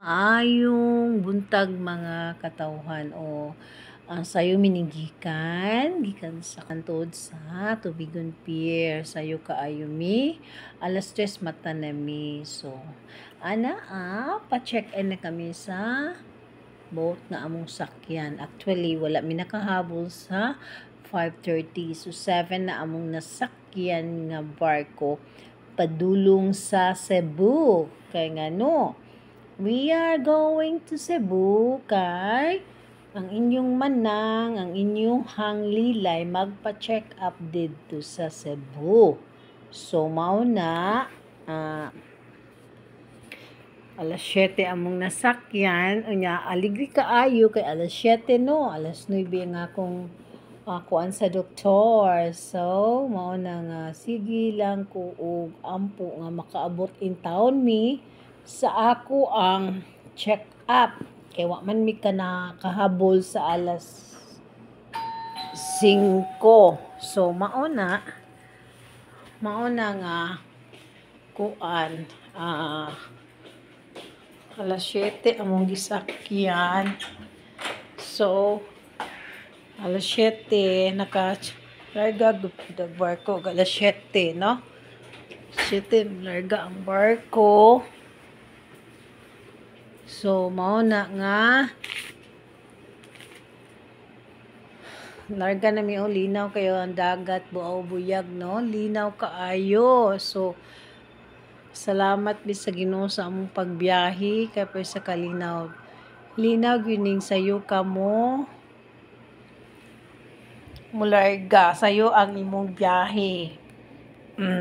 Ayong buntag mga katawhan o sayo minigikan gikan sa kantod sa Tubigon Pier sayo kaayo mi alas 3 mata na mi so pa-check in na kami sa boat na among sakyan. Actually wala mi nakahabol sa 5:30 so 7 na among nasakyan nga barko padulong sa Cebu kay ngano we are going to Cebu kay ang inyong manang, ang inyong hanglilay magpa-check up dito sa Cebu. So mao na alas 7 among nasakyan unya aligri kaayo kay alas 7 no, alas 9 nga akong kuan sa doktor. So mao na nga sige lang ko og ampo nga makaabot in town mi sa ako ang check up kay wa man mi kana kahabol sa alas 5. So mao na nga kuan alas 7 among gisakyan. So alas 7 larga dag barko alas 7 no. 7 larga ang barko. So mao na nga larga na mi linaw kayo ang dagat buaw buyag no, linaw kaayo. So salamat bi sa Ginoo sa among pagbiyahe kay sa kalinaw gyud sayo kamo mularga sayo ang imong biyahe.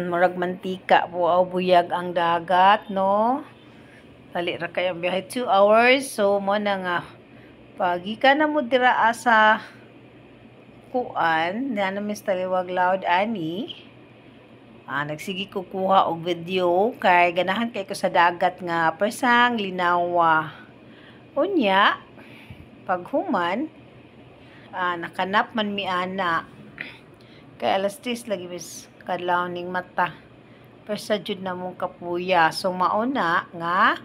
Murag mantika buaw buyag ang dagat no. Dali ra kay ang biyahe 2 hours. So mo na nga pagikan na mo dira sa kuan na namin sa Taliwag Loud ani. Nagsigi ko kuha og video kay ganahan kay ko sa dagat nga persang linawa. Unya paghuman nakanap man mi ana kay alas 3 lagi bis kadlaw ning mata. Persa jud na mong kapuya. So mao na nga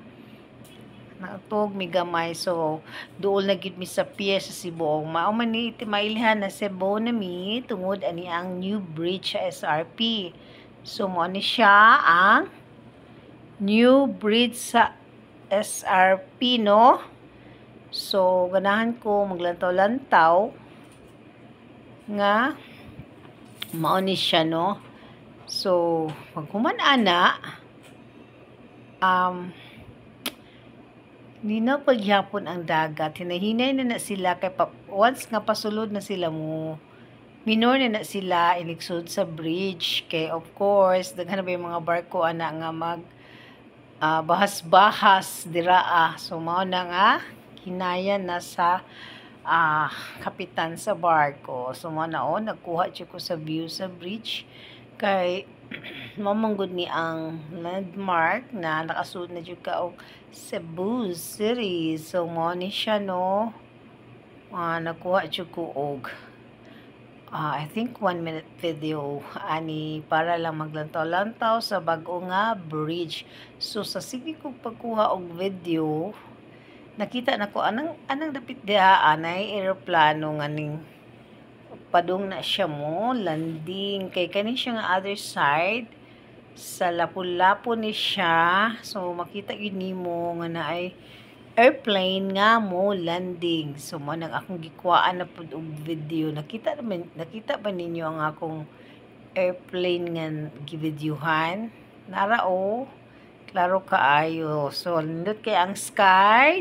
natog mi gamay. So duol na gid mi sa pier sa Cebu. Mao man ni mailhan na Cebu na mi tungod ani ang new bridge sa SRP. So mo ni siya ang new bridge sa SRP no. So ganahan ko maglantaw-lantaw nga mao ni siya no. So paghuman ana di na pagyapon ang dagat. Hinahinay na sila kay once nga pasulod na sila mo minor na sila iligsod sa bridge kay of course daghan na ba yung mga barko ana nga mag bahas-bahas dira so mao na nga hinayan na sa kapitan sa barko. So mao na nagkuha jud ko sa view sa bridge kay mamanggod ni ang landmark na nakasuot na jud ka og Cebu City. So mo ni siya no. Nakuha jud ko og I think 1 minute video ani para lang maglantaw-lantaw sa bag-o nga bridge. So sa sige ko pagkuha og video nakita nako anang dapit diha anay eroplano nga ning padung na siya mo landing kay kani siya nga other side sa Lapu-Lapu ni siya. So makita gyud nimo nga naay airplane nga mo landing. So mo nang akong gikuhaan na pud og video. Nakita ba ninyo ang akong airplane nga givideohan? Nara klaro kaayo. So nindot kay ang sky,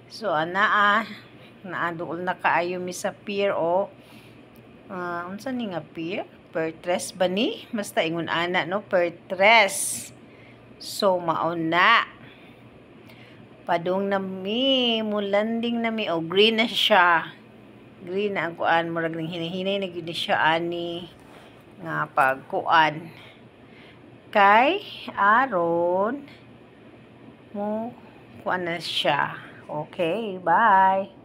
so naaduol na kaayo mi sa pier unsa ni nga pier? Per-tres ba ni? Basta ingon ana no, per-tres. So mao na padung na mi mulanding na mi green na siya. Green na ang kuan murag ning hinahinay na gyud siya ani nga pagkuan kay aron mo kuan na siya. Okay, bye.